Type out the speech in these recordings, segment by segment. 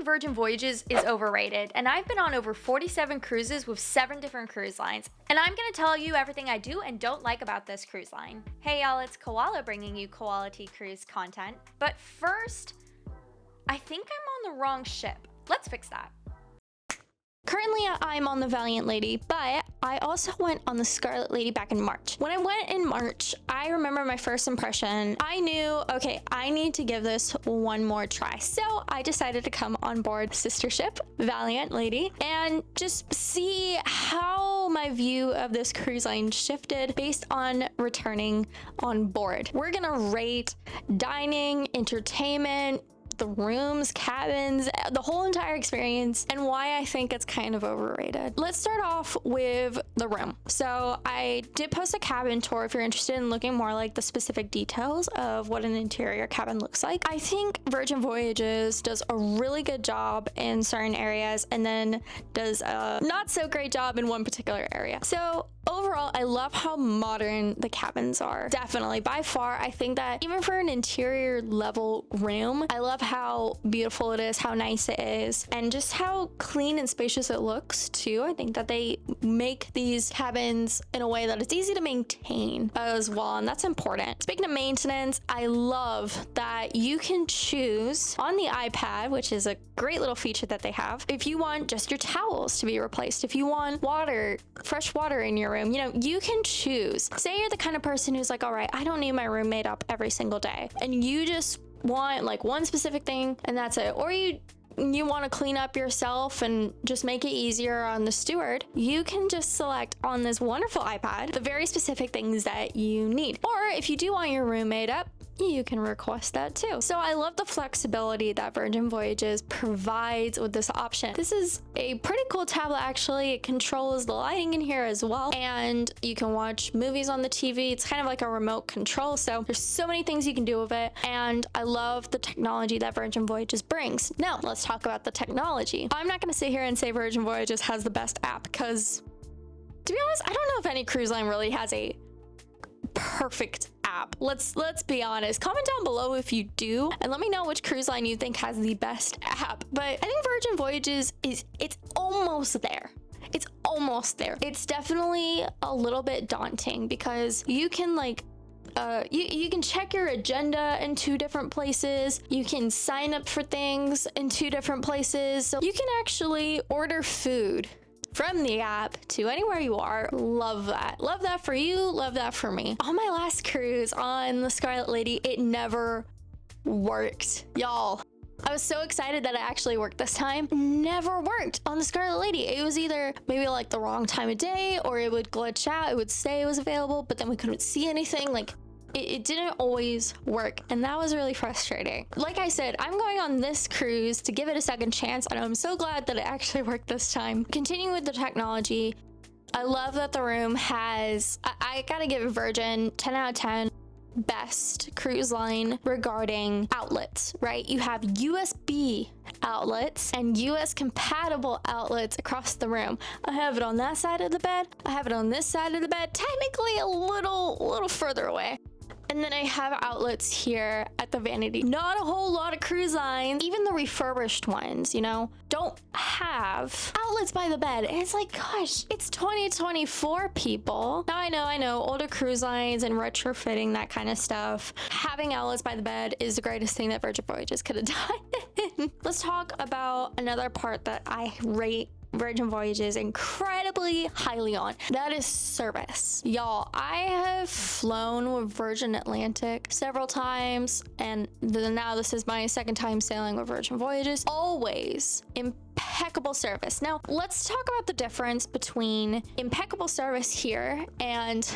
Virgin Voyages is overrated, and I've been on over 47 cruises with 7 different cruise lines, and I'm gonna tell you everything I do and don't like about this cruise line. Hey y'all, it's Koala bringing you quality cruise content. But first, I think I'm on the wrong ship. Let's fix that. Currently, I'm on the Valiant Lady, but I also went on the Scarlet Lady back in March. When I went in March, I remember my first impression. I knew, okay, I need to give this one more try. So I decided to come on board sister ship, Valiant Lady, and just see how my view of this cruise line shifted based on returning on board. We're gonna rate dining, entertainment, the rooms, cabins, the whole entire experience, and why I think it's kind of overrated. Let's start off with the room. So I did post a cabin tour if you're interested in looking more like the specific details of what an interior cabin looks like. I think Virgin Voyages does a really good job in certain areas and then does a not so great job in one particular area. So overall, I love how modern the cabins are. Definitely, by far, I think that even for an interior level room, I love how beautiful it is, how nice it is, and just how clean and spacious it looks too. I think that they make these cabins in a way that it's easy to maintain as well, and that's important. Speaking of maintenance, I love that you can choose on the iPad, which is a great little feature that they have, if you want just your towels to be replaced, if you want water, fresh water in your room, you know, you can choose. Say you're the kind of person who's like, all right, I don't need my room made up every single day, and you just want like one specific thing and that's it, or you want to clean up yourself and just make it easier on the steward, you can just select on this wonderful iPad the very specific things that you need. Or if you do want your room made up, you can request that too. So I love the flexibility that Virgin Voyages provides with this option. This is a pretty cool tablet actually. It controls the lighting in here as well, and you can watch movies on the TV. It's kind of like a remote control, so there's so many things you can do with it, and I love the technology that Virgin Voyages brings. Now let's talk about the technology. I'm not going to sit here and say Virgin Voyages has the best app, because to be honest, I don't know if any cruise line really has a perfect app. Let's be honest. Comment down below if you do, and let me know which cruise line you think has the best app. But I think Virgin Voyages it's almost there. It's almost there. It's definitely a little bit daunting because you can like you can check your agenda in 2 different places. You can sign up for things in 2 different places. So you can actually order food from the app to anywhere you are. Love that. Love that for you. Love that for me. On my last cruise on the Scarlet Lady, it never worked. Y'all, I was so excited that it actually worked this time. Never worked on the Scarlet Lady. It was either maybe like the wrong time of day, or it would glitch out. It would say it was available, but then we couldn't see anything. Like, it didn't always work, and that was really frustrating. Like I said, I'm going on this cruise to give it a second chance, and I'm so glad that it actually worked this time. Continuing with the technology, I love that the room has, I gotta give Virgin 10 out of 10. Best cruise line regarding outlets, right? You have USB outlets and US compatible outlets across the room. I have it on that side of the bed. I have it on this side of the bed, technically a little further away. And then I have outlets here at the vanity. Not a whole lot of cruise lines, even the refurbished ones, you know, don't have outlets by the bed. And it's like, gosh, it's 2024, people. Now I know, older cruise lines and retrofitting, that kind of stuff. Having outlets by the bed is the greatest thing that Virgin Voyages could have done. Let's talk about another part that I rate Virgin Voyages incredibly highly on. That is service. Y'all, I have flown with Virgin Atlantic several times, and now this is my 2nd time sailing with Virgin Voyages. Always impeccable service. Now, let's talk about the difference between impeccable service here and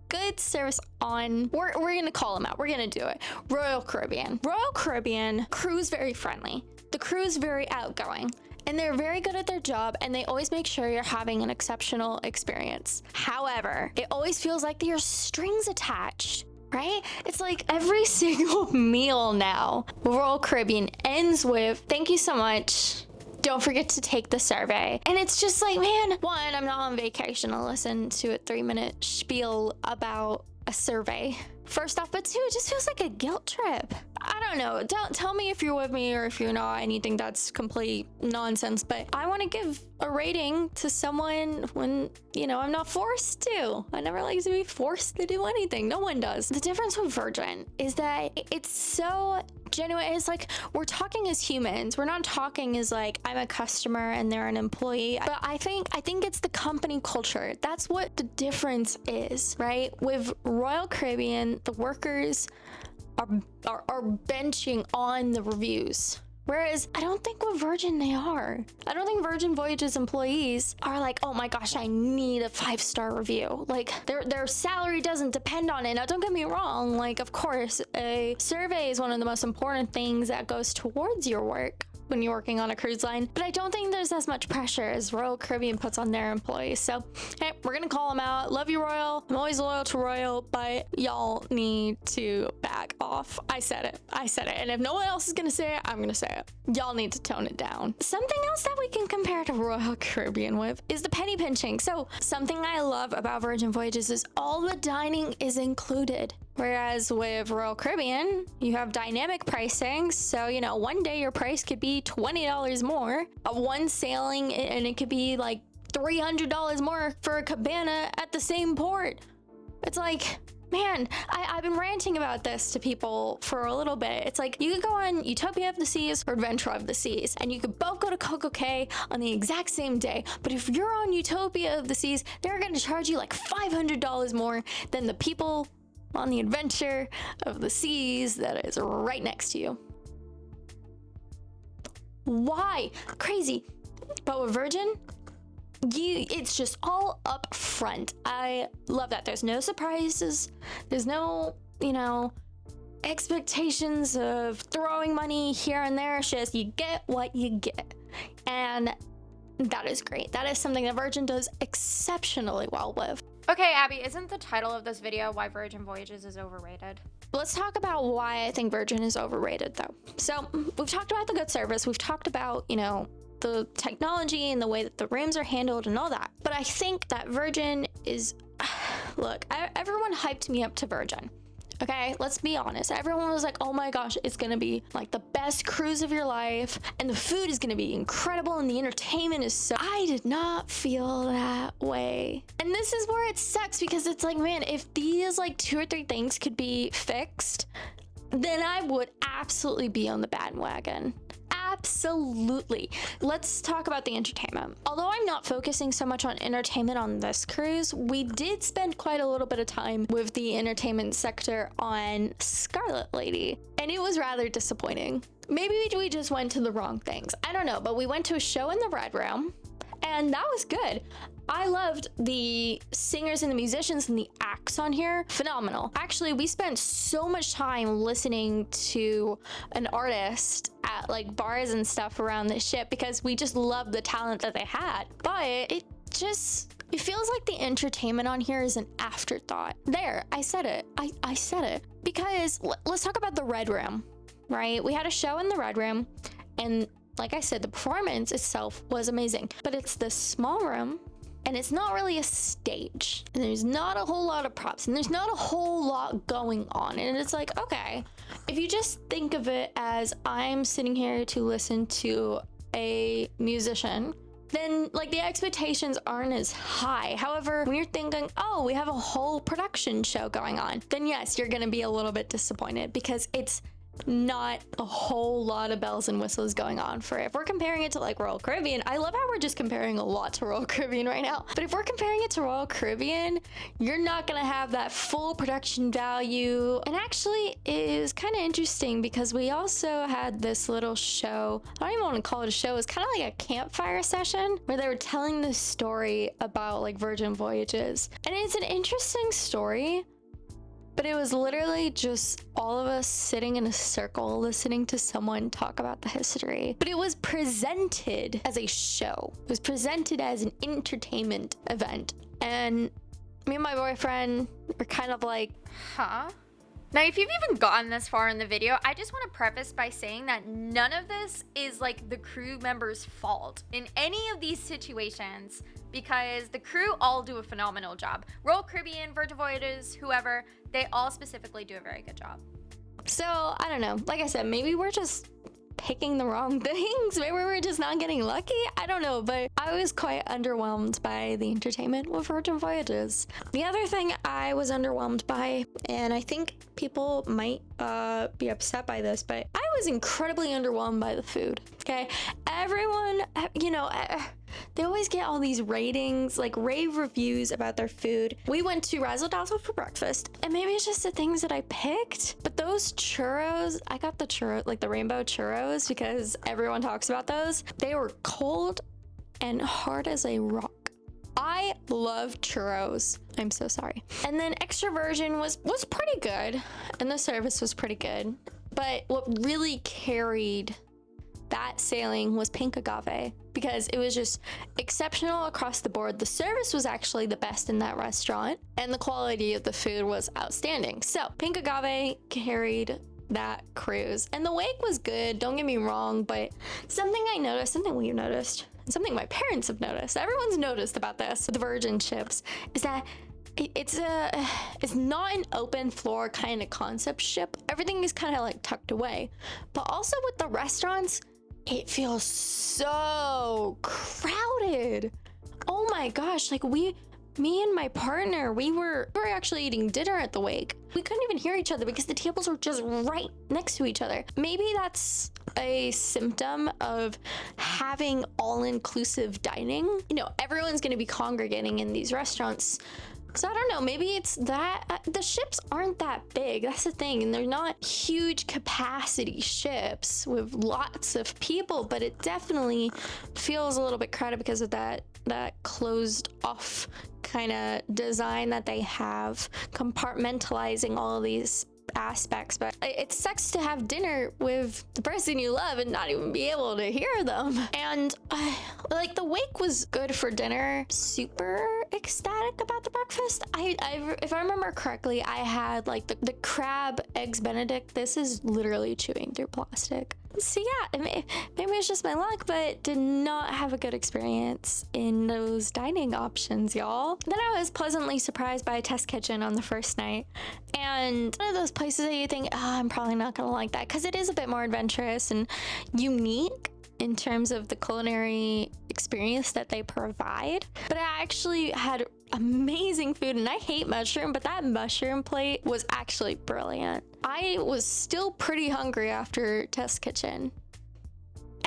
good service on, we're gonna call them out. We're gonna do it. Royal Caribbean. Royal Caribbean, crew's very friendly. The crew's very outgoing. And they're very good at their job, and they always make sure you're having an exceptional experience. However, it always feels like there are strings attached, right? It's like every single meal now, Royal Caribbean ends with, thank you so much. Don't forget to take the survey. And it's just like, man, one, I'm not on vacation to listen to a 3-minute spiel about a survey. First off, but 2, it just feels like a guilt trip. I don't know. Tell me if you're with me or if you're not, and you think that's complete nonsense. But I want to give a rating to someone when, you know, I'm not forced to. I never like to be forced to do anything. No one does. The difference with Virgin is that it's so genuine. It's like we're talking as humans. We're not talking as like I'm a customer and they're an employee. But I think it's the company culture. That's what the difference is, right? With Royal Caribbean, the workers are benching on the reviews. Whereas I don't think with Virgin they are. I don't think Virgin Voyages employees are like, oh my gosh, I need a 5-star review. Like their salary doesn't depend on it. Now don't get me wrong, like of course a survey is one of the most important things that goes towards your work when you're working on a cruise line, but I don't think there's as much pressure as Royal Caribbean puts on their employees. So, hey, we're gonna call them out. Love you, Royal. I'm always loyal to Royal, but y'all need to back off. I said it. And if no one else is gonna say it, I'm gonna say it. Y'all need to tone it down. Something else that we can compare to Royal Caribbean with is the penny pinching. So, something I love about Virgin Voyages is all the dining is included. Whereas with Royal Caribbean, you have dynamic pricing. So, you know, one day your price could be $20 more. One sailing, and it could be like $300 more for a cabana at the same port. It's like, man, I've been ranting about this to people for a little bit. It's like you could go on Utopia of the Seas or Adventure of the Seas, and you could both go to Coco Cay on the exact same day. But if you're on Utopia of the Seas, they're going to charge you like $500 more than the people on the Adventure of the Seas that is right next to you. Why? Crazy. But with Virgin, it's just all up front. I love that. There's no surprises. There's no, you know, expectations of throwing money here and there. It's just you get what you get. And that is great. That is something that Virgin does exceptionally well with. Okay, Abby, isn't the title of this video why Virgin Voyages is overrated? Let's talk about why I think Virgin is overrated, though. So we've talked about the good service. We've talked about, you know, the technology and the way that the rooms are handled and all that. But I think that Virgin is, look, everyone hyped me up to Virgin. Okay, let's be honest. Everyone was like, oh my gosh, it's gonna be like the best cruise of your life, and the food is gonna be incredible, and the entertainment is so... I did not feel that way. And this is where it sucks, because it's like, man, if these like 2 or 3 things could be fixed, then I would absolutely be on the bandwagon. Absolutely. Let's talk about the entertainment. Although I'm not focusing so much on entertainment on this cruise, we did spend quite a little bit of time with the entertainment sector on Scarlet Lady, and it was rather disappointing. Maybe we just went to the wrong things. I don't know, but we went to a show in the Red Room, and that was good. I loved the singers and the musicians and the acts on here. Phenomenal. Actually, we spent so much time listening to an artist at like bars and stuff around the ship because we just loved the talent that they had. But it feels like the entertainment on here is an afterthought. There, I said it. I said it. Because let's talk about the Red Room, right? We had a show in the Red Room, and like I said, the performance itself was amazing. But it's the small room, and it's not really a stage, and there's not a whole lot of props, and there's not a whole lot going on. And it's like, okay, if you just think of it as I'm sitting here to listen to a musician, then like the expectations aren't as high. However, when you're thinking, oh, we have a whole production show going on, then yes, you're gonna be a little bit disappointed because it's not a whole lot of bells and whistles going on for it. If we're comparing it to like Royal Caribbean, I love how we're just comparing a lot to Royal Caribbean right now. But if we're comparing it to Royal Caribbean, you're not gonna have that full production value. And actually it is kind of interesting because we also had this little show. I don't even want to call it a show. It was kind of like a campfire session where they were telling this story about like Virgin Voyages. And it's an interesting story. But it was literally just all of us sitting in a circle listening to someone talk about the history. But it was presented as a show. It was presented as an entertainment event. And me and my boyfriend were kind of like, huh? Now, if you've even gotten this far in the video, I just want to preface by saying that none of this is like the crew members' fault in any of these situations, because the crew all do a phenomenal job. Royal Caribbean, Virgin Voyages, whoever, they all specifically do a very good job. So I don't know. Like I said, maybe we're just picking the wrong things. Maybe we're just not getting lucky. I don't know, but I was quite underwhelmed by the entertainment with Virgin Voyages. The other thing I was underwhelmed by, and I think people might be upset by this, but I was incredibly underwhelmed by the food. Okay, everyone, they always get all these ratings, like rave reviews about their food. We went to Razzle Dazzle for breakfast, and maybe it's just the things that I picked, but those churros, I got the churro, like the rainbow churros, because everyone talks about those. They were cold and hard as a rock. I love churros. I'm so sorry. And then extra virgin was pretty good, and the service was pretty good. But what really carried that sailing was pink agave, because it was just exceptional across the board. The service was actually the best in that restaurant, and the quality of the food was outstanding. So pink agave carried that cruise, and the wake was good, don't get me wrong, but something I noticed, something we've noticed, and something my parents have noticed, everyone's noticed about this with the virgin ships, is that it's not an open floor kind of concept ship. Everything is kind of like tucked away, but also with the restaurants, it feels so crowded. Oh my gosh, like me and my partner, we were actually eating dinner at the wake. We couldn't even hear each other because the tables were just right next to each other. Maybe that's a symptom of having all-inclusive dining. Everyone's gonna be congregating in these restaurants. So I don't know, maybe it's that the ships aren't that big. That's the thing, and they're not huge capacity ships with lots of people, but it definitely feels a little bit crowded because of that closed off kind of design that they have, compartmentalizing all of these aspects. But it sucks to have dinner with the person you love and not even be able to hear them. And like the wake was good for dinner. Super ecstatic about the breakfast. If I remember correctly, I had like the crab eggs benedict. This is literally chewing through plastic. So yeah, maybe it's just my luck, but did not have a good experience in those dining options, y'all. Then I was pleasantly surprised by a test kitchen on the first night. And one of those places that you think, I'm probably not gonna like that, because it is a bit more adventurous and unique in terms of the culinary experience that they provide. But I actually had amazing food, and I hate mushroom, but that mushroom plate was actually brilliant. I was still pretty hungry after test kitchen.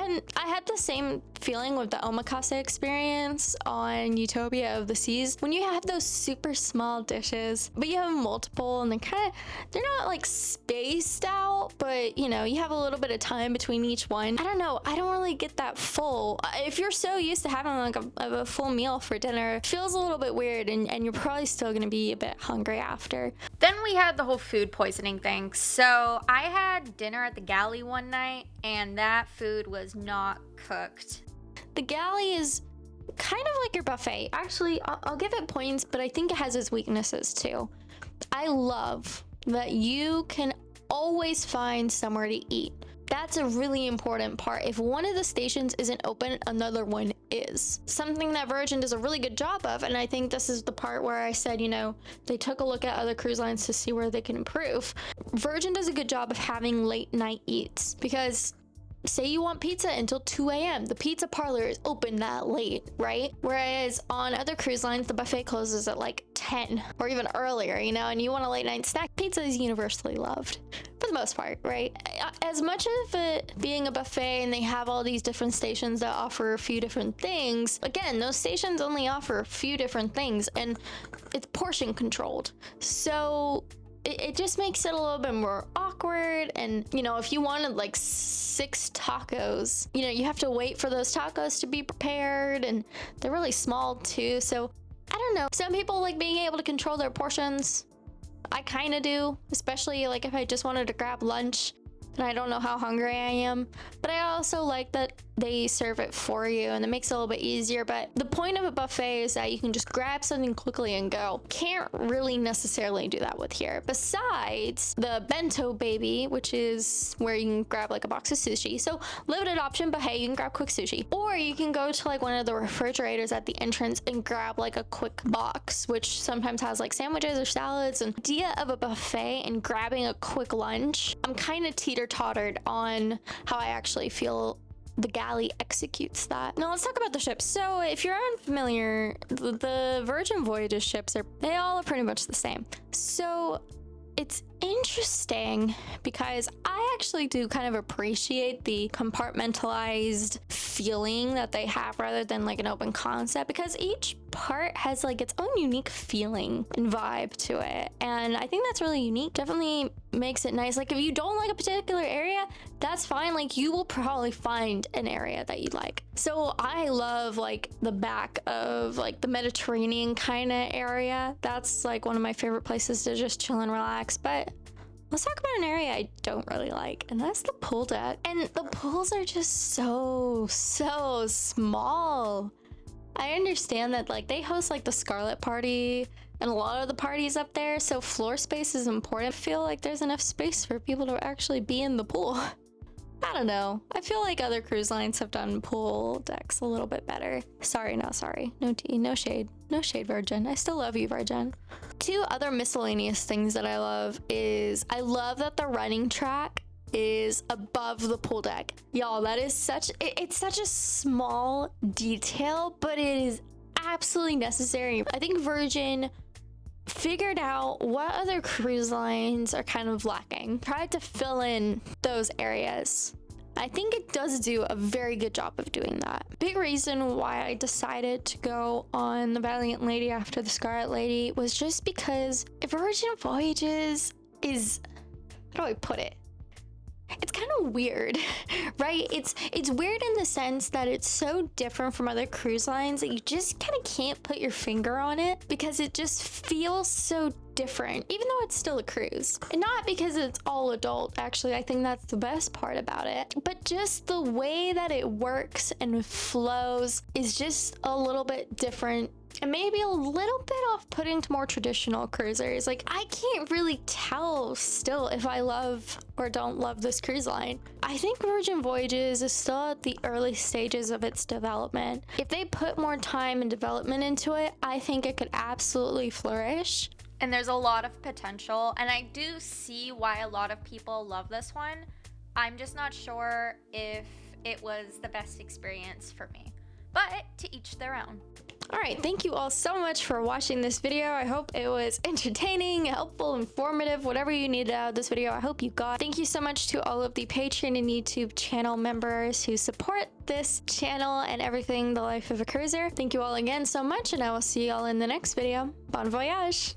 And I had the same feeling with the omakase experience on Utopia of the Seas. When you have those super small dishes, but you have multiple, and they're not like spaced out, but you have a little bit of time between each one. I don't know, I don't really get that full. If you're so used to having like a full meal for dinner, it feels a little bit weird, and you're probably still gonna be a bit hungry after. Then we had the whole food poisoning thing. So I had dinner at the galley one night, and that food was not cooked. The galley is kind of like your buffet. Actually, I'll give it points, but I think it has its weaknesses too. I love that you can always find somewhere to eat. That's a really important part. If one of the stations isn't open, another one is. Something that Virgin does a really good job of, and I think this is the part where I said, they took a look at other cruise lines to see where they can improve. Virgin does a good job of having late night eats, because say you want pizza until 2 a.m. The pizza parlor is open that late, right? Whereas on other cruise lines, the buffet closes at like 10 or even earlier, and you want a late night snack. Pizza is universally loved for the most part, right? As much of it being a buffet and they have all these different stations that offer a few different things, again, those stations only offer a few different things, and it's portion controlled. So it just makes it a little bit more awkward. And if you wanted like 6 tacos, you have to wait for those tacos to be prepared, and they're really small too. So I don't know, some people like being able to control their portions. I kind of do, especially like if I just wanted to grab lunch and I don't know how hungry I am. But I also like that they serve it for you, and it makes it a little bit easier. But the point of a buffet is that you can just grab something quickly and go. Can't really necessarily do that with here. Besides the bento baby, which is where you can grab like a box of sushi. So limited option, but hey, you can grab quick sushi. Or you can go to like one of the refrigerators at the entrance and grab like a quick box, which sometimes has like sandwiches or salads. And the idea of a buffet and grabbing a quick lunch, I'm kind of teeter-tottered on how I actually feel the galley executes that. Now let's talk about the ships. So if you're unfamiliar, the Virgin Voyages ships they all are pretty much the same. So it's interesting because I actually do kind of appreciate the compartmentalized feeling that they have rather than like an open concept, because each part has like its own unique feeling and vibe to it, and I think that's really unique. Definitely makes it nice. Like if you don't like a particular area, that's fine. Like you will probably find an area that you like. So I love like the back of like the Mediterranean kind of area. That's like one of my favorite places to just chill and relax. But let's talk about an area I don't really like, and that's the pool deck. And the pools are just so small. I understand that like they host like the Scarlet party and a lot of the parties up there, so floor space is important. I feel like there's enough space for people to actually be in the pool. I don't know. I feel like other cruise lines have done pool decks a little bit better. Sorry. No tea, no shade. No shade, Virgin. I still love you, Virgin. Two other miscellaneous things that I love is I love that the running track is above the pool deck. Y'all, that is it's such a small detail, but it is absolutely necessary. I think Virgin figured out what other cruise lines are kind of lacking, tried to fill in those areas. I think it does do a very good job of doing that. Big reason why I decided to go on the Valiant Lady after the Scarlet Lady was just because Virgin Voyages is, how do I put it? It's kind of weird, right? It's weird in the sense that it's so different from other cruise lines that you just kind of can't put your finger on it because it just feels so different, even though it's still a cruise. And not because it's all adult, actually. I think that's the best part about it. But just the way that it works and flows is just a little bit different. And maybe a little bit off-putting to more traditional cruisers. Like, I can't really tell still if I love or don't love this cruise line. I think Virgin Voyages is still at the early stages of its development. If they put more time and development into it, I think it could absolutely flourish. And there's a lot of potential, and I do see why a lot of people love this one. I'm just not sure if it was the best experience for me. But to each their own. All right, thank you all so much for watching this video. I hope it was entertaining, helpful, informative, whatever you needed out of this video, I hope you got. Thank you so much to all of the Patreon and YouTube channel members who support this channel and everything The Life of a Cruiser. Thank you all again so much, and I will see you all in the next video. Bon voyage!